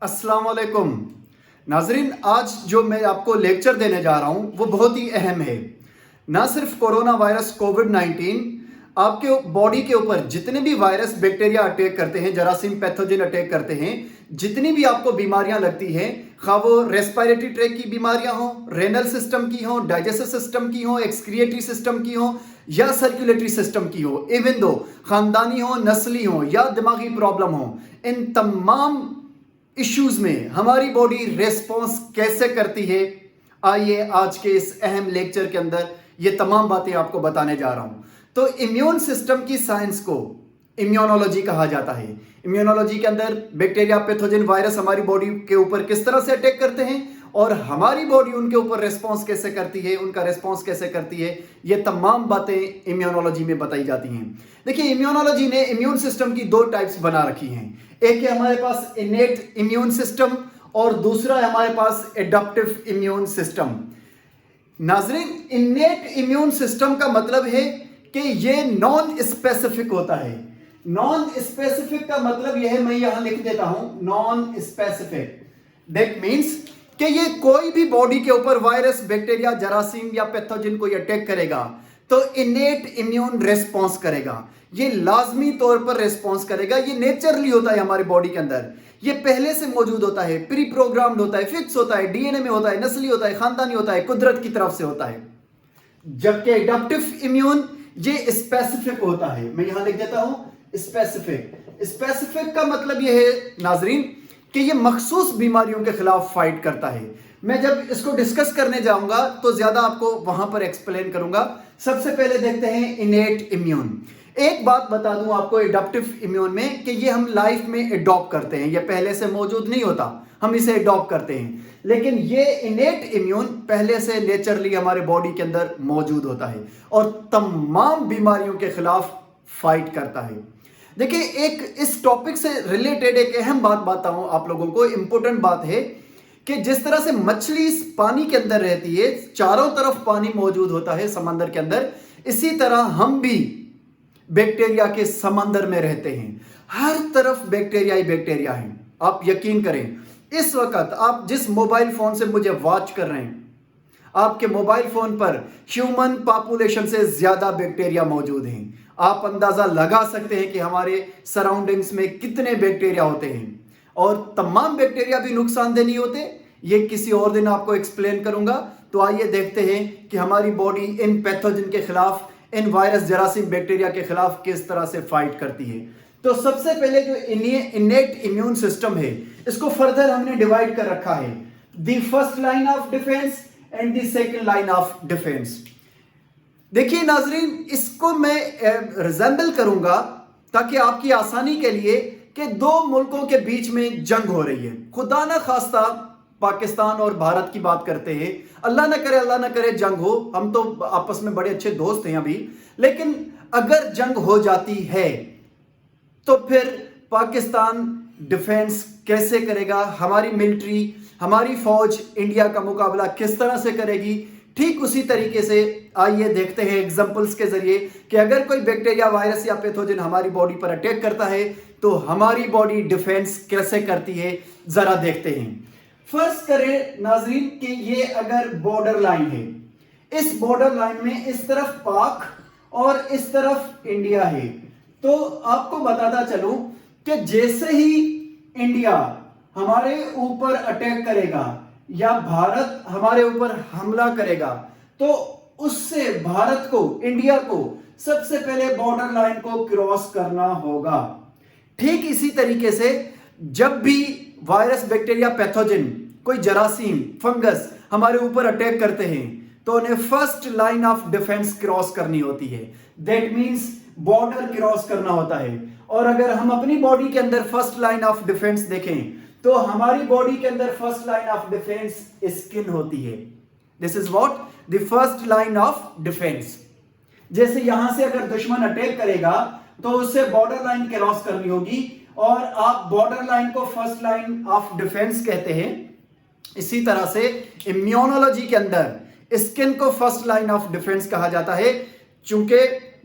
अस्सलाम वालेकुम नाजरीन, आज जो मैं आपको लेक्चर देने जा रहा हूं वो बहुत ही अहम है। ना सिर्फ कोरोना वायरस कोविड-19 आपके बॉडी के ऊपर जितने भी वायरस बैक्टीरिया अटैक करते हैं, जरासीम पैथोजन अटैक करते हैं, जितनी भी आपको बीमारियां लगती हैं, खा वो रेस्पिरेटरी ट्रैक की बीमारियां हो, रेनल सिस्टम की हो, डाइजेस्टिव सिस्टम की हो, एक्सक्रिएटरी सिस्टम की हो या सर्कुलेटरी सिस्टम की हो, इवन दो खानदानी हो, नस्ली हो या दिमागी प्रॉब्लम हो, इन तमाम इश्यूज में हमारी बॉडी रेस्पॉन्स कैसे करती है, आइए आज के इस अहम लेक्चर के अंदर ये तमाम बातें आपको बताने जा रहा हूं। तो इम्यून सिस्टम की साइंस को इम्यूनोलॉजी कहा जाता है। इम्यूनोलॉजी के अंदर बैक्टीरिया, पैथोजन, वायरस हमारी बॉडी के ऊपर किस तरह से अटैक करते हैं और हमारी बॉडी उनके ऊपर रेस्पॉन्स कैसे करती है, उनका रेस्पॉन्स कैसे करती है, ये तमाम बातें इम्यूनोलॉजी में बताई जाती हैं। देखिए, इम्यूनोलॉजी ने इम्यून सिस्टम की दो टाइप्स बना रखी हैं। एक है हमारे पास इनेट इम्यून सिस्टम और दूसरा है हमारे पास एडाप्टिव इम्यून सिस्टम। नाजरीन, इनेट इम्यून सिस्टम का मतलब है कि ये नॉन स्पेसिफिक होता है। नॉन स्पेसिफिक का मतलब यह है, मैं यहां लिख देता हूं, नॉन स्पेसिफिक। दैट मीन्स कि ये कोई भी बॉडी के ऊपर वायरस, बैक्टीरिया, जरासीम या पैथोजन को अटैक करेगा तो इनेट इम्यून रेस्पॉन्स करेगा। ये लाजमी तौर पर रेस्पॉन्स करेगा। ये नेचुरली होता है हमारी बॉडी के अंदर, ये पहले से मौजूद होता है, प्री प्रोग्राम्ड होता है, फिक्स होता है, डीएनए में होता है, नस्ली होता है, खानदानी होता है, कुदरत की तरफ से होता है। जबकि एडाप्टिव इम्यून ये स्पेसिफिक होता है। मैं यहां लिख देता हूं स्पेसिफिक। स्पेसिफिक का मतलब यह है नाजरीन कि ये मखसूस बीमारियों के खिलाफ फाइट करता है। मैं जब इसको डिस्कस करने जाऊंगा तो ज्यादा आपको वहां पर एक्सप्लेन करूंगा। सबसे पहले देखते हैं इनेट इम्यून। एक बात बता दूं आपको एडाप्टिव इम्यून में कि ये हम लाइफ में एडॉप्ट करते हैं, ये पहले से मौजूद नहीं होता, हम इसे एडॉप्ट करते हैं। लेकिन ये इनेट इम्यून पहले से नेचुरली हमारे बॉडी के अंदर मौजूद होता है और तमाम बीमारियों के खिलाफ फाइट करता है। देखिए, एक इस टॉपिक से रिलेटेड एक अहम बात बताऊं आप लोगों को, इंपॉर्टेंट बात है कि जिस तरह से मछली इस पानी के अंदर रहती है, चारों तरफ पानी मौजूद होता है समंदर के अंदर, इसी तरह हम भी बैक्टीरिया के समंदर में रहते हैं। हर तरफ बैक्टीरिया ही बैक्टीरिया है। आप यकीन करें, इस वक्त आप जिस मोबाइल फोन से मुझे वॉच कर रहे हैं, आपके मोबाइल फोन पर ह्यूमन पॉपुलेशन से ज्यादा बैक्टीरिया मौजूद हैं। आप अंदाजा लगा सकते हैं कि हमारे सराउंडिंग्स में कितने बैक्टीरिया होते हैं और तमाम बैक्टीरिया भी नुकसानदेह नहीं होते। ये किसी और दिन आपको एक्सप्लेन करूंगा। तो आइए देखते हैं कि हमारी बॉडी इन पैथोजन के खिलाफ, इन वायरस, जरासीम, बैक्टीरिया के खिलाफ किस तरह से फाइट करती है। तो सबसे पहले जो इनेट इम्यून सिस्टम है, इसको फर्दर हमने डिवाइड कर रखा है, the first line of defence and the second line of defence. देखिए नाजरीन, इसको मैं रिजेंबल करूंगा ताकि आपकी आसानी के लिए कि दो मुल्कों के बीच में जंग हो रही है। खुदा ना खास्ता पाकिस्तान और भारत की बात करते हैं, अल्लाह ना करे जंग हो, हम तो आपस में बड़े अच्छे दोस्त हैं अभी, लेकिन अगर जंग हो जाती है तो फिर पाकिस्तान डिफेंस कैसे करेगा, हमारी मिलिट्री, हमारी फौज इंडिया का मुकाबला किस तरह से करेगी। ठीक उसी तरीके से आइए देखते हैं एग्जांपल्स के जरिए कि अगर कोई बैक्टीरिया, वायरस या पैथोजन हमारी बॉडी पर अटैक करता है तो हमारी बॉडी डिफेंस कैसे करती है, जरा देखते हैं। फर्स्ट करें नाजरीन कि ये अगर बॉर्डर लाइन है, इस बॉर्डर लाइन में इस तरफ पाक और इस तरफ इंडिया है, तो आपको बताता चलूं कि जैसे ही इंडिया हमारे ऊपर अटैक करेगा या भारत हमारे ऊपर हमला करेगा तो उससे भारत को, इंडिया को सबसे पहले बॉर्डर लाइन को क्रॉस करना होगा। ठीक इसी तरीके से जब भी वायरस, बैक्टीरिया, पैथोजन, कोई जरासीम, फंगस हमारे ऊपर अटैक करते हैं तो उन्हें first line of defence cross करनी होती है। दैट मींस बॉर्डर क्रॉस करना होता है। और अगर हम अपनी बॉडी के अंदर फर्स्ट लाइन ऑफ डिफेंस देखें तो हमारी बॉडी के अंदर first line of defence skin होती है। This is what the first line of defence. जैसे यहां से अगर दुश्मन अटैक करेगा तो उससे बॉर्डर लाइन क्रॉस करनी होगी और आप बॉर्डर लाइन को फर्स्ट लाइन ऑफ डिफेंस कहते हैं। इसी तरह से इम्यूनोलॉजी के अंदर स्किन को फर्स्ट लाइन ऑफ डिफेंस कहा जाता है, चूंकि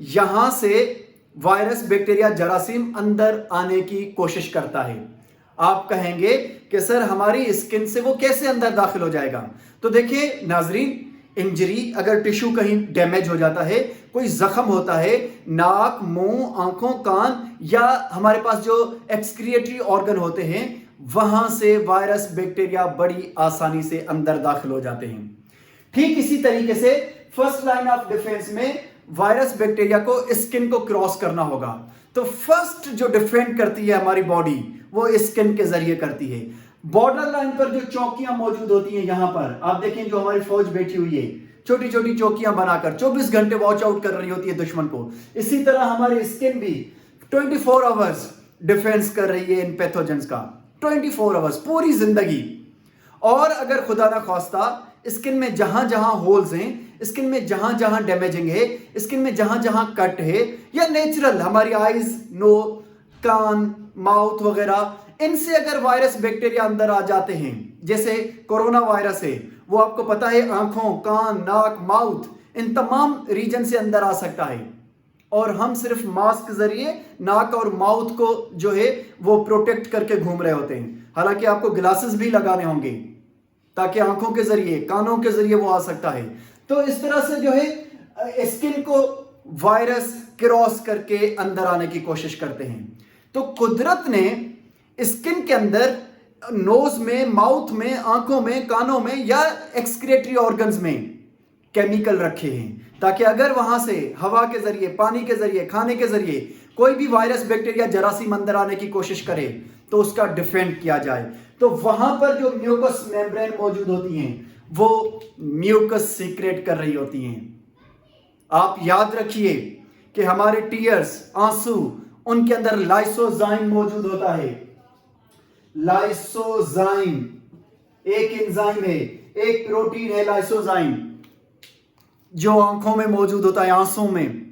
यहां से वायरस, बैक्टीरिया, जरासीम अंदर आने की कोशिश करता है। आप कहेंगे कि सर हमारी स्किन से वो कैसे अंदर दाखिल हो जाएगा? तो देखिए नाजरीन, इंजरी, अगर टिश्यू कहीं डैमेज हो जाता है, कोई जख्म होता है, नाक, मुंह, आंखों, कान या हमारे पास जो एक्सक्रिएटरी ऑर्गन होते हैं, वहां से वायरस बैक्टीरिया बड़ी आसानी से अंदर दाखिल हो जाते हैं। ठीक इसी तरीके से फर्स्ट लाइन ऑफ डिफेंस में वायरस बैक्टीरिया को स्किन को क्रॉस करना होगा। तो फर्स्ट जो डिफेंड करती है हमारी बॉडी, वो स्किन के जरिए करती है। बॉर्डर लाइन पर जो चौकियां मौजूद होती हैं, यहां पर आप देखें जो हमारी फौज बैठी हुई है, छोटी छोटी चौकियां बनाकर 24 घंटे वॉच आउट कर रही होती है दुश्मन को। इसी तरह हमारी स्किन भी 24 आवर्स डिफेंस कर रही है इन पैथोजेंस का, 24 आवर्स, पूरी जिंदगी। और अगर खुदा ना खास्ता स्किन में जहां जहां होल्स हैं, स्किन में जहां जहां डैमेजिंग है, स्किन में जहां जहां कट है, या नेचुरल हमारी आईज, नो, कान, माउथ वगैरह, इनसे अगर वायरस बैक्टीरिया अंदर आ जाते हैं, जैसे कोरोना वायरस है, वो आपको पता है आंखों, कान, नाक, माउथ, इन तमाम रीजन से अंदर आ सकता है। और हम सिर्फ मास्क के जरिए नाक और माउथ को जो है वो प्रोटेक्ट करके घूम रहे होते हैं। हालांकि आपको ग्लासेस भी लगाने होंगे ताकि आंखों के जरिए, कानों के जरिए वो आ सकता है। तो इस तरह से जो है स्किन को वायरस क्रॉस करके अंदर आने की कोशिश करते हैं। तो कुदरत ने स्किन के अंदर, नोज में, माउथ में, आंखों में, कानों में या एक्सक्रेटरी ऑर्गन्स में केमिकल रखे हैं ताकि अगर वहां से हवा के जरिए, पानी के जरिए, खाने के जरिए कोई भी वायरस बैक्टीरिया जरासीम अंदर आने की कोशिश करे तो उसका डिफेंड किया जाए। तो वहां पर जो म्यूकस मेम्ब्रेन मौजूद होती हैं, वो म्यूकस सीक्रेट कर रही होती हैं। आप याद रखिए कि हमारे टीयर्स, आंसू, उनके अंदर लाइसोजाइम मौजूद होता है। लाइसोजाइम एक एंजाइम है, एक प्रोटीन है लाइसोजाइम, जो आंखों में मौजूद होता है, आंसू में।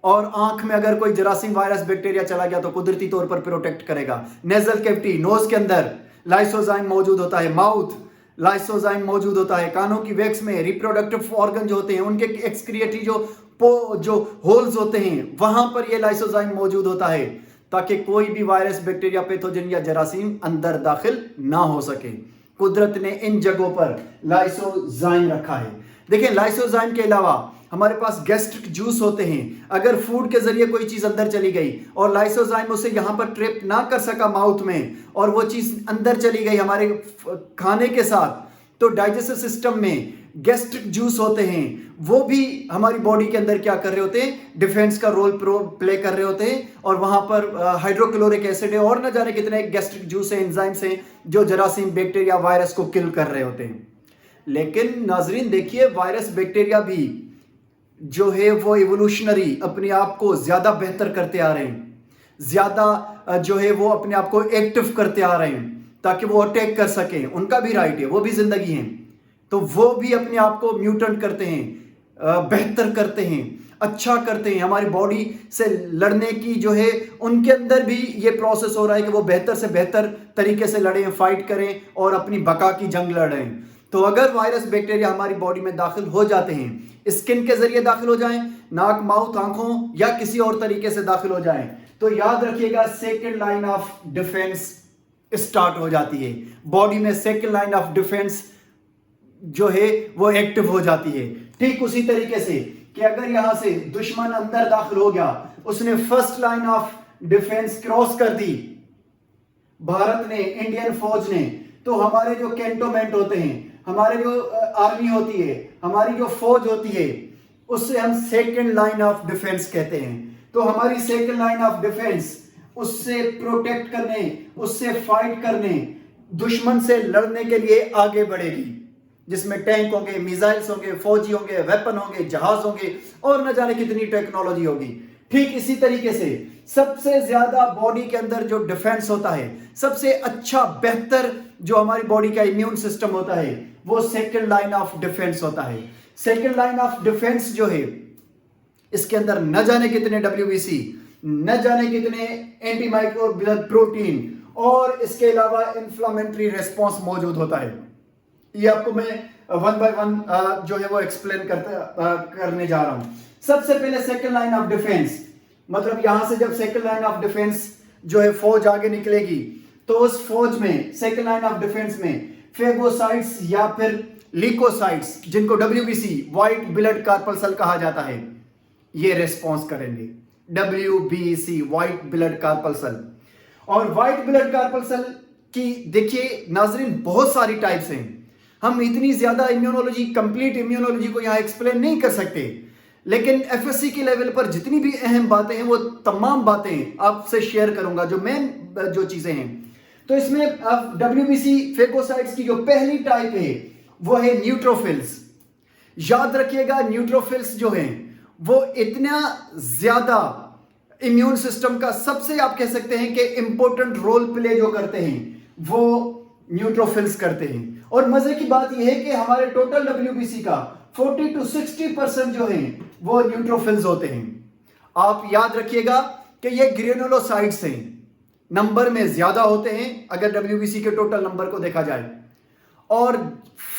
और आंख में अगर कोई जरासीम वायरस बैक्टीरिया चला गया तो कुदरती तौर पर प्रोटेक्ट करेगा। नेजल कैविटी, नोज के अंदर लाइसोजाइम मौजूद होता है, माउथ, लाइसोजाइम मौजूद होता है, कानों की वैक्स में रिप्रोडक्टिव ऑर्गन जो होते हैं उनके एक्सक्रिएटरी जो होल्स होते हैं, वहां पर ये लाइसोजाइम मौजूद होता है ताकि कोई भी वायरस, बैक्टीरिया, पैथोजन या जरासीम अंदर दाखिल ना हो सके। कुदरत ने इन जगहों पर लाइसोजाइम रखा है। देखिए, लाइसोजाइम के अलावा हमारे पास गैस्ट्रिक जूस होते हैं। अगर फूड के जरिए कोई चीज अंदर चली गई और लाइसोजाइम उसे यहां पर ट्रैप ना कर सका माउथ में, और वो चीज अंदर चली गई हमारे खाने के साथ, तो डाइजेस्टिव सिस्टम में गैस्ट्रिक जूस होते हैं, वो भी हमारी बॉडी के अंदर क्या कर रहे होते हैं, डिफेंस का रोल प्ले कर रहे होते हैं। और वहां पर हाइड्रोक्लोरिक एसिड है और न जाने कितने गैस्ट्रिक जूस है, एंजाइम्स हैं, जो जरासीम, बैक्टीरिया, वायरस को किल कर रहे होते हैं। लेकिन नाजरीन देखिए, वायरस, बैक्टीरिया भी जो है वो इवोल्यूशनरी अपने आप को ज्यादा बेहतर करते आ रहे हैं, ज्यादा जो है वो अपने आप को एक्टिव करते आ रहे हैं ताकि वो अटैक कर सकें। उनका भी राइट है, वो भी जिंदगी है, तो वो भी अपने आप को म्यूटेंट करते हैं, बेहतर करते हैं, अच्छा करते हैं। हमारी बॉडी से लड़ने की जो है उनके अंदर भी ये प्रोसेस हो रहा है कि वो बेहतर से बेहतर तरीके से लड़ें, फाइट करें और अपनी बका की जंग लड़ें। तो अगर वायरस, बैक्टीरिया हमारी बॉडी में दाखिल हो जाते हैं, स्किन के जरिए दाखिल हो जाएं, नाक, माउथ, आंखों या किसी और तरीके से दाखिल हो जाएं, तो याद रखिएगा second line of defence start हो जाती है। बॉडी में सेकेंड लाइन ऑफ डिफेंस जो है वो एक्टिव हो जाती है। ठीक उसी तरीके से कि अगर यहां से दुश्मन अंदर दाखिल हो गया, उसने first line of defence cross कर दी, भारत ने, इंडियन फौज ने, तो हमारे जो कैंटोनमेंट होते हैं, हमारे जो आर्मी होती है, हमारी जो फौज होती है, उससे हम सेकेंड लाइन ऑफ डिफेंस कहते हैं। तो हमारी सेकेंड लाइन ऑफ डिफेंस उससे प्रोटेक्ट करने, उससे फाइट करने, दुश्मन से लड़ने के लिए आगे बढ़ेगी, जिसमें टैंक होंगे, मिसाइल्स होंगे, फौजी होंगे, वेपन होंगे, जहाज होंगे और न जाने कितनी टेक्नोलॉजी होगी। ठीक इसी तरीके से सबसे ज्यादा बॉडी के अंदर जो डिफेंस होता है, सबसे अच्छा, बेहतर जो हमारी बॉडी का इम्यून सिस्टम होता है, वो सेकेंड लाइन ऑफ डिफेंस होता है। सेकेंड लाइन ऑफ डिफेंस जो है, इसके अंदर न जाने कितने WBC, न जाने कितने एंटीमाइक्रोबियल प्रोटीन और इसके अलावा इंफ्लेमेटरी रेस्पॉन्स मौजूद होता है। ये आपको मैं वन बाय वन जो है वो एक्सप्लेन करने जा रहा हूं। सबसे पहले सेकेंड लाइन ऑफ डिफेंस, मतलब यहां से जब सेकेंड लाइन ऑफ डिफेंस जो है फौज आगे निकलेगी, तो उस फौज में, सेकेंड लाइन ऑफ डिफेंस में, फेगोसाइट्स या फिर लीकोसाइट्स, जिनको WBC व्हाइट ब्लड कार्पल्सल कहा जाता है, ये रेस्पॉन्स करेंगे। WBC white blood corpuscle. और व्हाइट ब्लड कार्पल्सल की देखिए नाजरीन बहुत सारी टाइप्स हैं। हम इतनी ज्यादा इम्यूनोलॉजी, कंप्लीट इम्यूनोलॉजी को यहां एक्सप्लेन नहीं कर सकते, लेकिन FSC के लेवल पर जितनी भी अहम बातें हैं वो तमाम बातें आपसे शेयर करूंगा, जो मेन जो चीजें हैं। तो इसमें WBC फेगोसाइट्स की जो पहली टाइप है वो है न्यूट्रोफिल्स। याद रखिएगा, न्यूट्रोफिल्स जो हैं वो इतना ज्यादा इम्यून सिस्टम का सबसे आप कह सकते हैं कि इंपॉर्टेंट रोल प्ले जो करते हैं वो न्यूट्रोफिल्स करते हैं। और मजे की बात यह है कि हमारे टोटल WBC का 40 to 60% जो हैं वो न्यूट्रोफिल्स होते हैं। आप याद रखिएगा कि ये ग्रेनुलोसाइट्स हैं, नंबर में ज्यादा होते हैं अगर WBC के टोटल नंबर को देखा जाए। और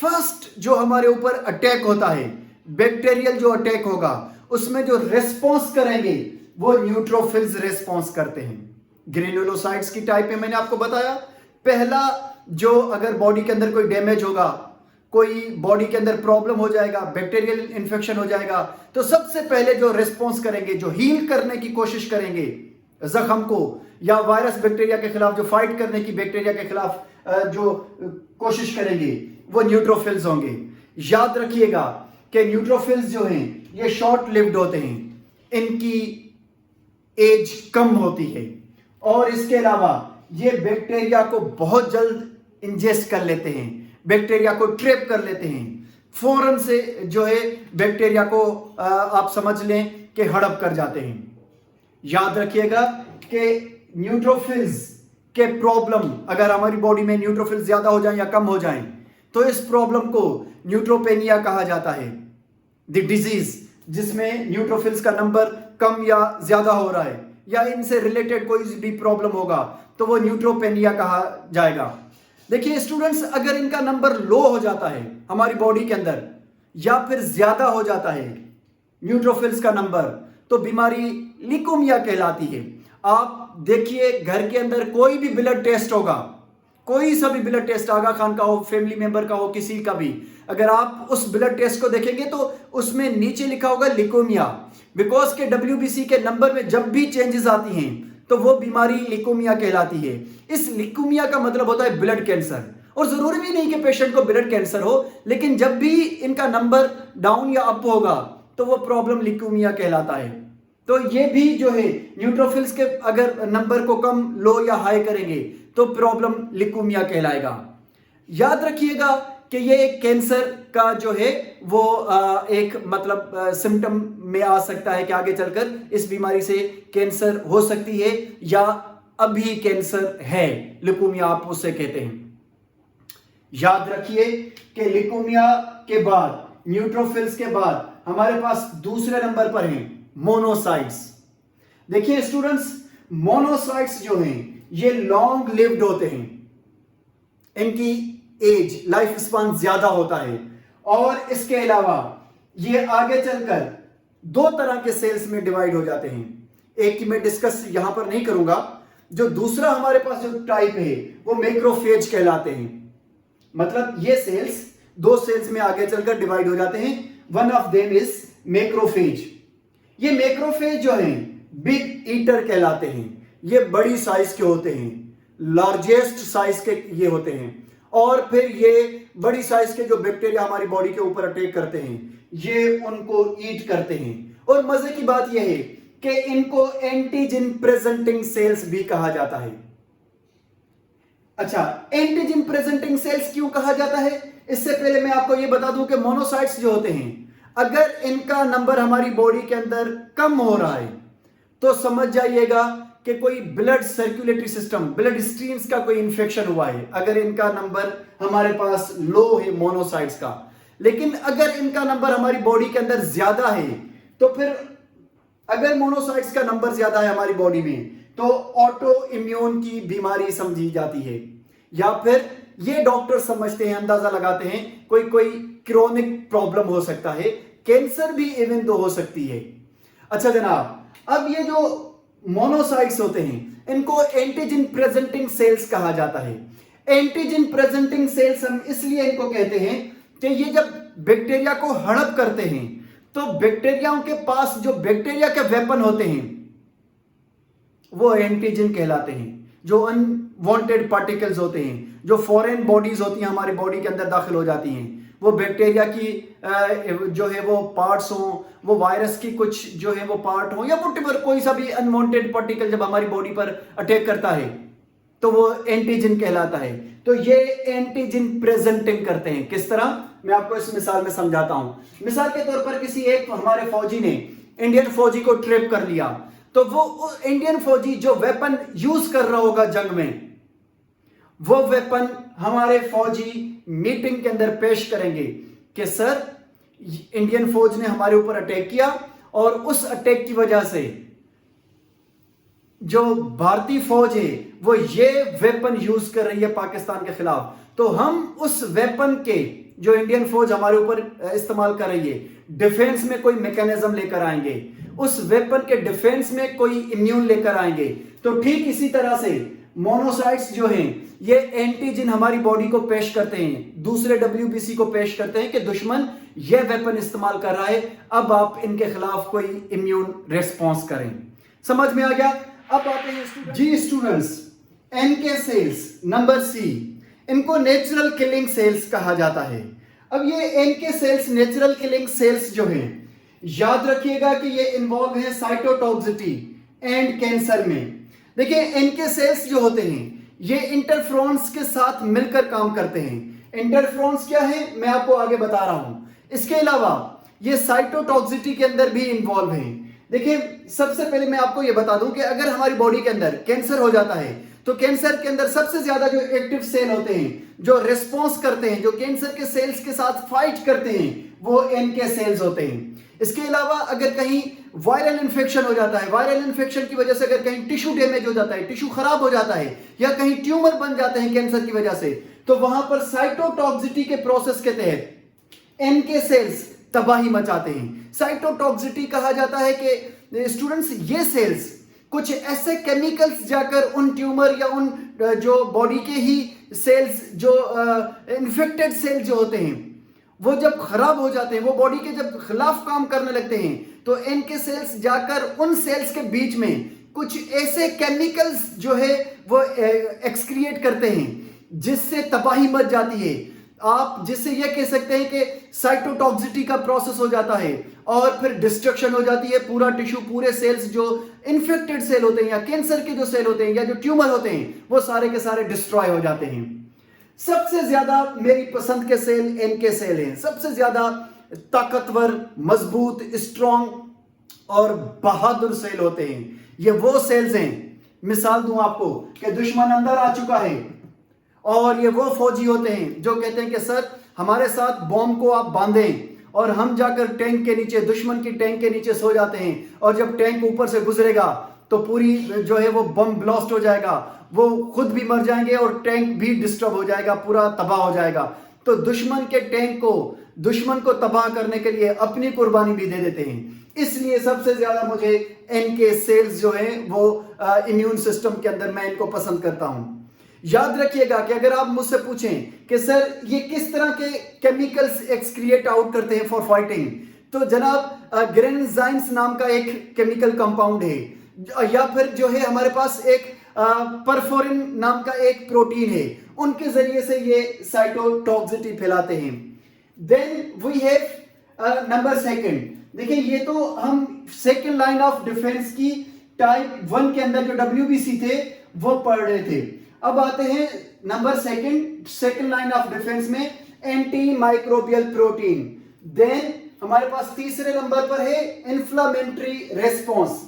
फर्स्ट जो हमारे ऊपर अटैक होता है, बैक्टीरियल जो अटैक होगा, उसमें जो रेस्पॉन्स करेंगे वो न्यूट्रोफिल्स रेस्पॉन्स करते हैं। ग्रेनुलोसाइट्स की टाइप में मैंने आपको बताया, पहला जो अगर बॉडी के अंदर कोई डैमेज होगा, कोई बॉडी के अंदर प्रॉब्लम हो जाएगा, बैक्टीरियल इन्फेक्शन हो जाएगा, तो सबसे पहले जो रिस्पॉन्स करेंगे, जो हील करने की कोशिश करेंगे जख्म को, या वायरस बैक्टीरिया के खिलाफ जो फाइट करने की बैक्टीरिया के खिलाफ जो कोशिश करेंगे, वो न्यूट्रोफिल्स होंगे। याद रखिएगा कि न्यूट्रोफिल्स जो हैं ये शॉर्ट लिव्ड होते हैं, इनकी एज कम होती है, और इसके अलावा ये बैक्टीरिया को बहुत जल्द इंजेस्ट कर लेते हैं, बैक्टीरिया को ट्रैप कर लेते हैं, फौरन से जो है बैक्टीरिया को आप समझ लें कि हड़प कर जाते हैं। याद रखिएगा कि न्यूट्रोफिल्स के प्रॉब्लम, अगर हमारी बॉडी में न्यूट्रोफिल्स ज्यादा हो जाएं या कम हो जाएं, तो इस प्रॉब्लम को न्यूट्रोपेनिया कहा जाता है, द डिजीज जिसमें न्यूट्रोफिल्स का नंबर कम या ज्यादा हो रहा है, या इनसे रिलेटेड कोई भी प्रॉब्लम होगा तो वो न्यूट्रोपेनिया कहा जाएगा। देखिए स्टूडेंट्स, अगर इनका नंबर लो हो जाता है हमारी बॉडी के अंदर, या फिर ज्यादा हो जाता है न्यूट्रोफिल्स का नंबर, तो बीमारी ल्यूकेमिया कहलाती है। आप देखिए घर के अंदर कोई भी ब्लड टेस्ट होगा, कोई सा भी ब्लड टेस्ट, आगा खान का हो, फैमिली मेंबर का हो, किसी का भी, अगर आप उस ब्लड टेस्ट को देखेंगे तो उसमें नीचे लिखा होगा ल्यूकेमिया, बिकॉज के WBC के नंबर में जब भी चेंजेस आती हैं तो वो बीमारी ल्यूकेमिया कहलाती है। इस ल्यूकेमिया का मतलब होता है ब्लड कैंसर, और जरूरी भी नहीं कि पेशेंट को ब्लड कैंसर हो, लेकिन जब भी इनका नंबर डाउन या अप होगा तो वो प्रॉब्लम ल्यूकेमिया कहलाता है। तो ये भी जो है न्यूट्रोफिल्स के अगर नंबर को कम, लो या हाई करेंगे तो प्रॉब्लम ल्यूकेमिया कहलाएगा। याद रखिएगा कि ये एक कैंसर का जो है वो एक मतलब सिम्टम में आ सकता है कि आगे चलकर इस बीमारी से कैंसर हो सकती है, या अभी कैंसर है, ल्यूकेमिया आप उससे कहते हैं। याद रखिए कि ल्यूकेमिया के बाद, न्यूट्रोफिल्स के बाद हमारे पास दूसरे नंबर पर हैं मोनोसाइट्स। देखिए स्टूडेंट्स, मोनोसाइट्स जो हैं ये लॉन्ग लिव्ड होते हैं, इनकी एज, लाइफ स्पान ज्यादा होता है, और इसके अलावा ये आगे चलकर दो तरह के सेल्स में डिवाइड हो जाते हैं। एक की मैं डिस्कस यहां पर नहीं करूंगा, जो दूसरा हमारे पास जो टाइप है वो मैक्रोफेज कहलाते हैं। मतलब ये सेल्स दो सेल्स में आगे चलकर डिवाइड हो जाते हैं। One of them is macrophage. ये मैक्रोफेज जो हैं बिग ईटर कहलाते हैं, ये बड़ी साइज के होते हैं, लार्जेस्ट साइज के ये होते हैं, और फिर ये बड़ी साइज के जो बैक्टीरिया हमारी बॉडी के ऊपर अटैक करते हैं ये उनको ईट करते हैं। और मजे की बात यह है कि इनको एंटीजन प्रेजेंटिंग सेल्स भी कहा जाता है। अच्छा, एंटीजन प्रेजेंटिंग सेल्स क्यों कहा जाता है? इससे पहले मैं आपको यह बता दूं कि मोनोसाइट्स जो होते हैं, अगर इनका नंबर हमारी बॉडी के अंदर कम हो रहा है तो समझ जाइएगा कि कोई blood circulatory system, blood streams का कोई इंफेक्शन हुआ है, अगर इनका नंबर हमारे पास लो है मोनोसाइट्स का। लेकिन अगर इनका नंबर हमारी बॉडी के अंदर ज्यादा है, तो फिर अगर मोनोसाइट्स का नंबर ज्यादा है हमारी बॉडी में तो ऑटो इम्यून की बीमारी समझी जाती है, या फिर ये डॉक्टर समझते हैं, अंदाजा लगाते हैं कोई क्रोनिक प्रॉब्लम हो सकता है, कैंसर भी इवन तो हो सकती है। अच्छा जनाब, अब ये जो मोनोसाइट्स होते हैं इनको एंटीजन प्रेजेंटिंग सेल्स कहा जाता है। एंटीजन प्रेजेंटिंग सेल्स हम इसलिए इनको कहते हैं कि ये जब बैक्टीरिया को हड़प करते हैं तो बैक्टीरियाओं के पास जो बैक्टीरिया के वेपन होते हैं वो एंटीजन कहलाते हैं। जो अनवांटेड पार्टिकल्स होते हैं, जो फॉरेन बॉडीज होती हैं हमारी बॉडी के अंदर दाखिल हो जाती हैं, वो बैक्टीरिया की जो है वो पार्ट्स हों, वो वायरस की कुछ जो है वो पार्ट हो, या व्हाटएवर कोई सा भी अनवांटेड पार्टिकल जब हमारी बॉडी पर अटैक करता है तो वो एंटीजन कहलाता है। तो ये एंटीजन प्रेजेंटिंग करते हैं। किस तरह, मैं आपको इस मिसाल में समझाता हूं। मिसाल के तौर पर किसी एक हमारे फौजी ने इंडियन फौजी को ट्रैप कर लिया, तो वो इंडियन फौजी जो वेपन यूज कर रहा होगा जंग में, वो वेपन हमारे फौजी मीटिंग के अंदर पेश करेंगे कि सर इंडियन फौज ने हमारे ऊपर अटैक किया और उस अटैक की वजह से जो भारतीय फौज है वो ये वेपन यूज कर रही है पाकिस्तान के खिलाफ, तो हम उस वेपन के जो इंडियन फौज हमारे ऊपर इस्तेमाल कर रही है डिफेंस में कोई मैकेनिज्म लेकर आएंगे, उस वेपन के डिफेंस में कोई इम्यून लेकर आएंगे। तो ठीक इसी तरह से मोनोसाइट्स जो हैं ये एंटीजन हमारी बॉडी को पेश करते हैं, दूसरे डब्ल्यूबीसी को पेश करते हैं कि दुश्मन ये वेपन इस्तेमाल कर रहा है, अब आप इनके खिलाफ कोई इम्यून रिस्पॉन्स करें। समझ में आ गया? अब आते हैं जी students, N K cells number C, इनको नेचुरल किलिंग सेल्स कहा जाता है। अब ये N K cells natural killing cells जो हैं, याद रखिएगा कि ये इन्वॉल्व है साइटोटॉक्सिटी एंड कैंसर में। देखिए एनके सेल्स जो होते हैं ये इंटरफ्रोन्स के साथ मिलकर काम करते हैं। इंटरफ्रोन्स क्या है मैं आपको आगे बता रहा हूं। इसके अलावा ये साइटोटॉक्सिटी के अंदर भी इन्वॉल्व हैं। देखिए सबसे पहले मैं आपको ये बता दूं कि अगर हमारी बॉडी के अंदर कैंसर हो जाता है तो कैंसर के अंदर सबसे ज्यादा जो एक्टिव सेल होते हैं, जो रिस्पॉन्स करते हैं, जो कैंसर के सेल्स के साथ फाइट करते हैं, वो एनके सेल्स होते हैं। इसके अलावा अगर कहीं वायरल इन्फेक्शन हो जाता है, वायरल इन्फेक्शन की वजह से अगर कहीं टिश्यू डैमेज हो जाता है, टिश्यू खराब हो जाता है, या कहीं ट्यूमर बन जाते हैं कैंसर की वजह से, तो वहां पर साइटोटॉक्सिटी के प्रोसेस के तहत एनके सेल्स तबाही मचाते हैं। साइटोटॉक्सिटी कहा जाता है कि स्टूडेंट्स ये सेल्स कुछ ऐसे केमिकल्स जाकर उन ट्यूमर या उन जो बॉडी के ही सेल्स जो इन्फेक्टेड सेल जो होते हैं वो जब खराब हो जाते हैं, वो बॉडी के जब खिलाफ काम करने लगते हैं, तो एनके सेल्स जाकर उन सेल्स के बीच में कुछ ऐसे केमिकल्स जो है वो एक्सक्रिएट करते हैं जिससे तबाही मच जाती है। आप जिससे ये कह सकते हैं कि साइटोटॉक्सिटी का प्रोसेस हो जाता है और फिर डिस्ट्रक्शन हो जाती है, पूरा टिश्यू, पूरे सेल्स जो इन्फेक्टेड सेल होते हैं या कैंसर के जो सेल होते हैं या जो ट्यूमर होते हैं वो सारे के सारे डिस्ट्रॉय हो जाते हैं। सबसे ज्यादा मेरी पसंद के सेल एनके सेल हैं। सबसे ज्यादा ताकतवर, मजबूत, स्ट्रॉन्ग और बहादुर सेल होते हैं। ये वो सेल्स हैं, मिसाल दूं आपको कि दुश्मन अंदर आ चुका है और ये वो फौजी होते हैं जो कहते हैं कि सर हमारे साथ बॉम्ब को आप बांधें, और हम जाकर टैंक के नीचे, दुश्मन की टैंक के नीचे सो जाते हैं, और जब टैंक ऊपर से गुजरेगा तो पूरी जो है वो बम ब्लास्ट हो जाएगा, वो खुद भी मर जाएंगे और टैंक भी डिस्टर्ब हो जाएगा, पूरा तबाह हो जाएगा। तो दुश्मन के टैंक को, दुश्मन को तबाह करने के लिए अपनी कुर्बानी भी दे देते हैं। इसलिए सबसे ज्यादा मुझे एनके सेल्स जो है वो इम्यून सिस्टम के अंदर मैं इनको पसंद करता हूं। याद रखिएगा कि अगर आप मुझसे पूछें कि सर ये किस तरह के केमिकल्स एक्सक्रिएट आउट करते हैं फॉर फाइटिंग, तो जनाब ग्रेनजाइम्स नाम का एक केमिकल कंपाउंड है, या फिर जो है हमारे पास एक परफोरिन नाम का एक प्रोटीन है, उनके जरिए से ये साइटोटॉक्सिटी फैलाते हैं। Then we have number second. देखिए ये तो हम सेकंड लाइन ऑफ डिफेंस की टाइप 1 के अंदर जो डब्ल्यूबीसी थे वो पढ़ रहे थे। अब आते हैं number second line of defence में एंटी माइक्रोबियल प्रोटीन। देन हमारे पास तीसरे नंबर पर है इन्फ्लामेटरी रेस्पॉन्स।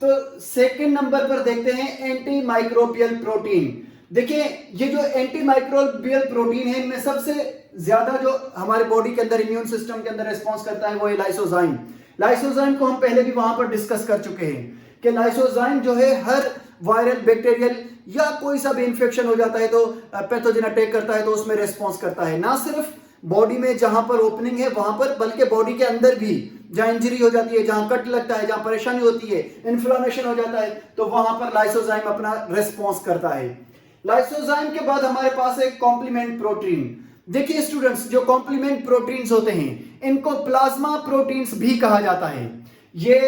तो सेकंड नंबर पर देखते हैं एंटी माइक्रोबियल प्रोटीन। देखिए ये जो एंटी माइक्रोबियल प्रोटीन है इनमें सबसे ज्यादा जो हमारे बॉडी के अंदर इम्यून सिस्टम के अंदर रिस्पॉन्स करता है वो है लाइसोजाइम। लाइसोजाइम को हम पहले भी वहां पर डिस्कस कर चुके हैं कि लाइसोजाइम जो है हर वायरल, बैक्टीरियल या कोई सा भी इंफेक्शन हो जाता है तो पैथोजन अटैक करता है तो उसमें रिस्पॉन्स करता है। ना सिर्फ बॉडी में जहां पर ओपनिंग है वहां पर, बल्कि बॉडी के अंदर भी जहां इंजरी हो जाती है, जहां कट लगता है, जहां परेशानी होती है, इन्फ्लामेशन हो जाता है, तो वहां पर लाइसोजाइम अपना रेस्पॉन्स करता है। लाइसोजाइम के बाद हमारे पास है कॉम्प्लीमेंट प्रोटीन। देखिए स्टूडेंट्स, जो कॉम्प्लीमेंट प्रोटीन्स होते हैं इनको प्लाज्मा प्रोटीन्स भी कहा जाता है। ये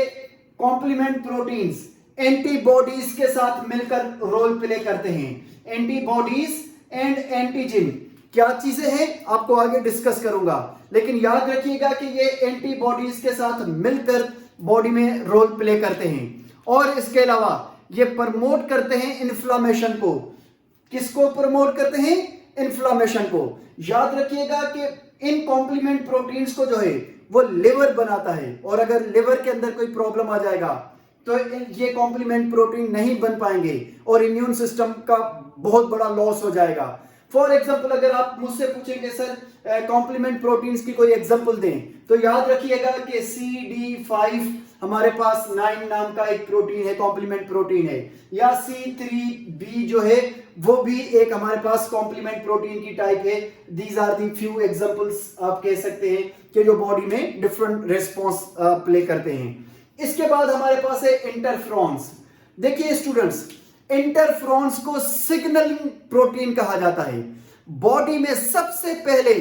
कॉम्प्लीमेंट प्रोटीन्स एंटीबॉडीज के साथ मिलकर रोल प्ले करते हैं। एंटीबॉडीज एंड एंटीजन क्या चीजें हैं आपको आगे डिस्कस करूंगा, लेकिन याद रखिएगा कि ये एंटीबॉडीज के साथ मिलकर बॉडी में रोल प्ले करते हैं। और इसके अलावा ये प्रमोट करते हैं इन्फ्लामेशन को। किसको प्रमोट करते हैं? इन्फ्लामेशन को। याद रखिएगा कि इन कॉम्प्लीमेंट प्रोटीन्स को जो है वो लिवर बनाता है, और अगर लिवर के अंदर कोई प्रॉब्लम आ जाएगा तो ये कॉम्प्लीमेंट प्रोटीन नहीं बन पाएंगे और इम्यून सिस्टम का बहुत बड़ा लॉस हो जाएगा। फॉर एग्जाम्पल, अगर आप मुझसे पूछेंगे सर कॉम्प्लीमेंट प्रोटीन्स की कोई एग्जाम्पल दें, तो याद रखिएगा कि CD5 हमारे पास 9 नाम का एक प्रोटीन है, कॉम्प्लीमेंट प्रोटीन है, या C3b जो है वो भी एक हमारे पास कॉम्प्लीमेंट प्रोटीन की टाइप है। These are the few examples आप कह सकते हैं कि जो बॉडी में डिफरेंट रिस्पॉन्स प्ले करते हैं। इसके बाद हमारे पास है इंटरफ्रॉन्स। देखिए स्टूडेंट्स, इंटरफ्रॉन्स को सिग्नलिंग प्रोटीन कहा जाता है। बॉडी में सबसे पहले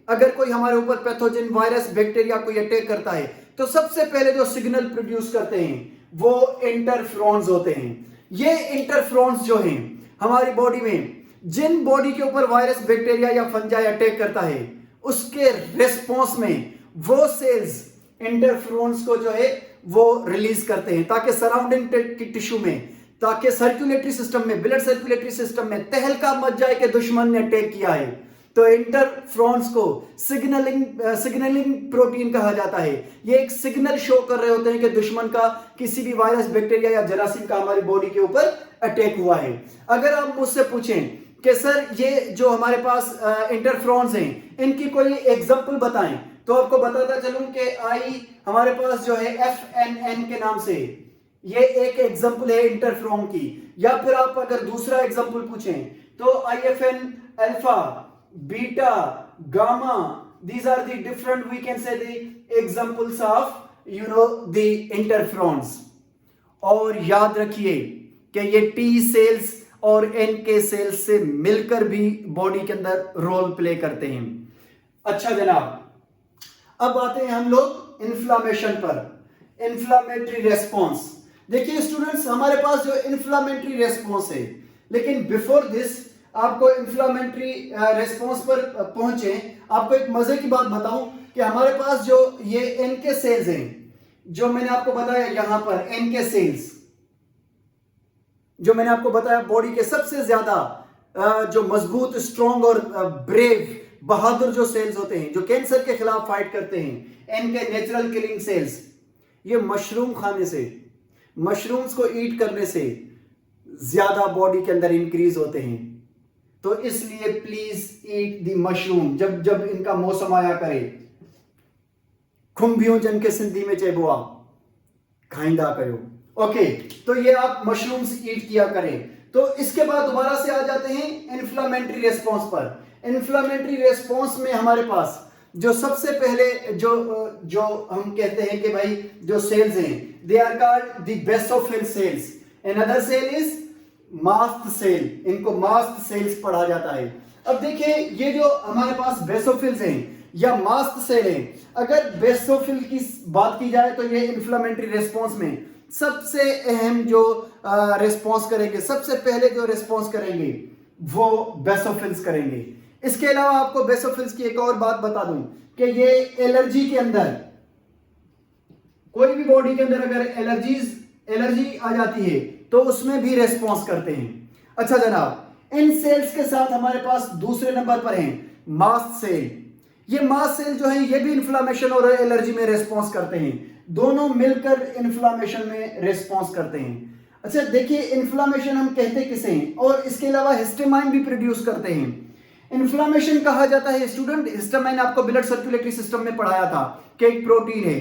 अगर कोई हमारे ऊपर पैथोजन, वायरस, बैक्टीरिया कोई अटैक करता है तो सबसे पहले जो सिग्नल प्रोड्यूस करते हैं वो इंटरफ्रॉन्स होते हैं। ये इंटरफ्रॉन्स जो हैं हमारी बॉडी में, जिन बॉडी के ऊपर वायरस, बैक्टीरिया या फंजाई अटैक करता है उसके रिस्पॉन्स में वो सेल्स इंटरफ्रॉन्स को जो है वो रिलीज करते हैं, ताकि सराउंडिंग की टिश्यू में, ताकि सर्कुलेटरी सिस्टम में, ब्लड सर्कुलेटरी सिस्टम में तहलका मच जाए कि दुश्मन ने अटैक किया है। तो इंटरफ्रॉन्स को सिग्नलिंग प्रोटीन कहा जाता है। ये एक सिग्नल शो कर रहे होते हैं कि दुश्मन का किसी भी वायरस, बैक्टीरिया या जरासीम का हमारी बॉडी के ऊपर अटैक हुआ है। अगर आप मुझसे पूछें कि सर ये जो हमारे पास इंटरफ्रॉन्स हैं इनकी कोई एग्जांपल बताएं, तो आपको बताता चलूं कि हमारे पास जो है FNN के नाम से ये एक एग्जांपल है इंटरफ्रॉन की। या फिर आप अगर दूसरा एग्जांपल पूछें तो IFN, alpha, beta, gamma, these are the different, we can say the examples of the interferons। और याद रखिए कि ये T सेल्स और NK सेल्स से मिलकर भी बॉडी के अंदर रोल प्ले करते हैं। अच्छा जनाब, अब आते हैं हम लोग इन्फ्लामेशन पर, इन्फ्लामेटरी रेस्पॉन्स। देखिए स्टूडेंट्स, हमारे पास जो इन्फ्लामेटरी रेस्पॉन्स है, लेकिन बिफोर दिस आपको इन्फ्लामेटरी रेस्पॉन्स पर पहुंचे, आपको एक मजे की बात बताऊं कि हमारे पास जो ये NK सेल्स हैं, जो मैंने आपको बताया यहां पर NK सेल्स, जो मैंने आपको बताया बॉडी के सबसे ज्यादा जो मजबूत, स्ट्रॉन्ग और ब्रेव, बहादुर जो सेल्स होते हैं, जो कैंसर के खिलाफ फाइट करते हैं, NK नेचुरल किलिंग सेल्स, ये मशरूम खाने से, मशरूम्स को ईट करने से ज्यादा बॉडी के अंदर इंक्रीज होते हैं। तो इसलिए प्लीज ईट द मशरूम, जब जब इनका मौसम आया करे। खुम्बियों जन के सिंधी में चेबुआ खाइंदा करो। ओके, तो ये आप मशरूम्स ईट किया करें। तो इसके बाद दोबारा से आ जाते हैं इन्फ्लामेटरी रेस्पॉन्स पर। इन्फ्लामेटरी रेस्पॉन्स में हमारे पास जो सबसे पहले जो हम कहते हैं कि भाई जो सेल्स हैं, they are called the basophil cells. Another cell is mast cell, इनको मास्ट सेल्स पढ़ा जाता है। अब देखिए, ये जो हमारे पास बेसोफिल्स हैं या मास्ट सेल हैं, अगर बेसोफिल की बात की जाए तो ये इन्फ्लामेटरी रेस्पॉन्स में सबसे अहम जो रिस्पॉन्स करेंगे, सबसे पहले जो रिस्पॉन्स करेंगे वो बेसोफिल्स करेंगे। इसके अलावा आपको बेसोफिल्स की एक और बात बता दूं कि ये एलर्जी के अंदर, कोई भी बॉडी के अंदर अगर एलर्जी आ जाती है तो उसमें भी रेस्पॉन्स करते हैं। अच्छा जनाब, इन सेल्स के साथ हमारे पास दूसरे नंबर पर हैं मास्ट सेल। ये मास्ट सेल जो है ये भी इन्फ्लामेशन और एलर्जी में रेस्पॉन्स करते हैं, दोनों मिलकर इन्फ्लामेशन में रेस्पॉन्स करते हैं। अच्छा देखिए, इन्फ्लामेशन हम कहते किसे हैं, और इसके अलावा हिस्टामाइन भी प्रोड्यूस करते हैं। इन्फ्लामेशन कहा जाता है स्टूडेंट, हिस्टामाइन आपको ब्लड सर्कुलेटरी सिस्टम में पढ़ाया था कि एक प्रोटीन है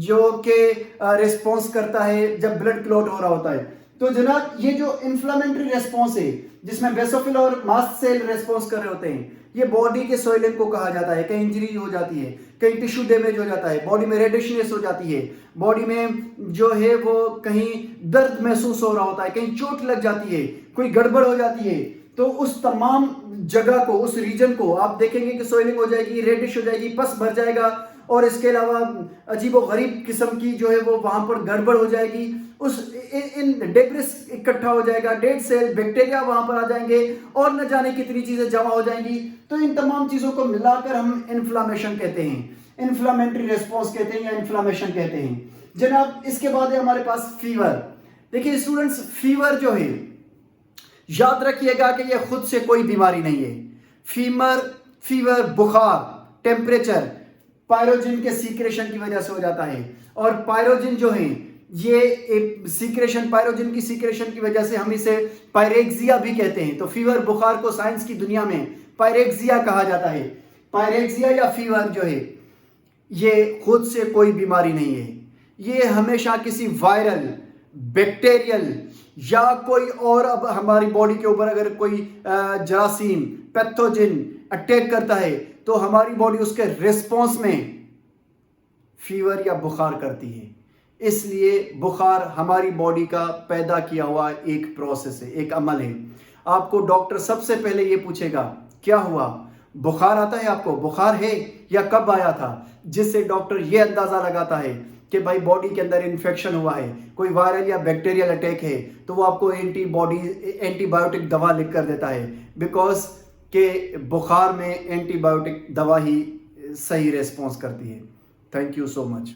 जो कि रिस्पॉन्स करता है जब ब्लड क्लॉट हो रहा होता है। तो जनाब, ये जो इन्फ्लामेटरी रेस्पॉन्स है जिसमें बेसोफिल और मास्ट सेल रेस्पॉन्स कर रहे होते हैं, ये बॉडी के सोइलिंग को कहा जाता है। कहीं इंजरी हो जाती है, कहीं टिश्यू डैमेज हो जाता है, बॉडी में रेडिशनेस हो जाती है, बॉडी में जो है वो कहीं दर्द महसूस हो रहा होता है, कहीं चोट लग जाती है, कोई गड़बड़ हो जाती है, तो उस तमाम जगह को, उस रीजन को आप देखेंगे कि सोइलिंग हो जाएगी, रेडिश हो जाएगी, पस भर जाएगा, और इसके अलावा अजीब व गरीब किस्म की जो है वो वहां पर गड़बड़ हो जाएगी, उस इन डेब्रिस इकट्ठा हो जाएगा, डेड सेल बैक्टीरिया वहां पर आ जाएंगे, और न जाने कितनी चीजें जमा हो जाएंगी। तो इन तमाम चीजों को मिलाकर हम इन्फ्लामेशन कहते हैं, इन्फ्लामेटरी रेस्पॉन्स कहते हैं या इन्फ्लामेशन कहते हैं जनाब। इसके बाद है हमारे पास फीवर। देखिए स्टूडेंट्स, फीवर जो है याद रखिएगा कि यह खुद से कोई बीमारी नहीं है। फीवर बुखार, टेम्परेचर पायरोजिन के सीक्रेशन की वजह से हो जाता है, और पायरोजिन जो है ये सीक्रेशन, पायरोजिन की सीक्रेशन की वजह से हम इसे पायरेक्सिया भी कहते हैं। तो फीवर बुखार को साइंस की दुनिया में पायरेक्सिया कहा जाता है। पायरेक्सिया या फीवर जो है ये खुद से कोई बीमारी नहीं है, ये हमेशा किसी वायरल, बैक्टीरियल या कोई और, अब हमारी बॉडी के ऊपर अगर कोई जरासीम, पैथोजिन अटैक करता है तो हमारी बॉडी उसके रिस्पॉन्स में फीवर या बुखार करती है। इसलिए बुखार हमारी बॉडी का पैदा किया हुआ एक प्रोसेस है, एक अमल है। आपको डॉक्टर सबसे पहले ये पूछेगा क्या हुआ, बुखार आता है आपको, बुखार है या कब आया था, जिससे डॉक्टर ये अंदाजा लगाता है कि भाई बॉडी के अंदर इन्फेक्शन हुआ है, कोई वायरल या बैक्टीरियल अटैक है, तो वो आपको एंटीबायोटिक दवा लिख कर देता है, बिकॉज के बुखार में एंटीबायोटिक दवा ही सही रेस्पॉन्स करती है। Thank you so much.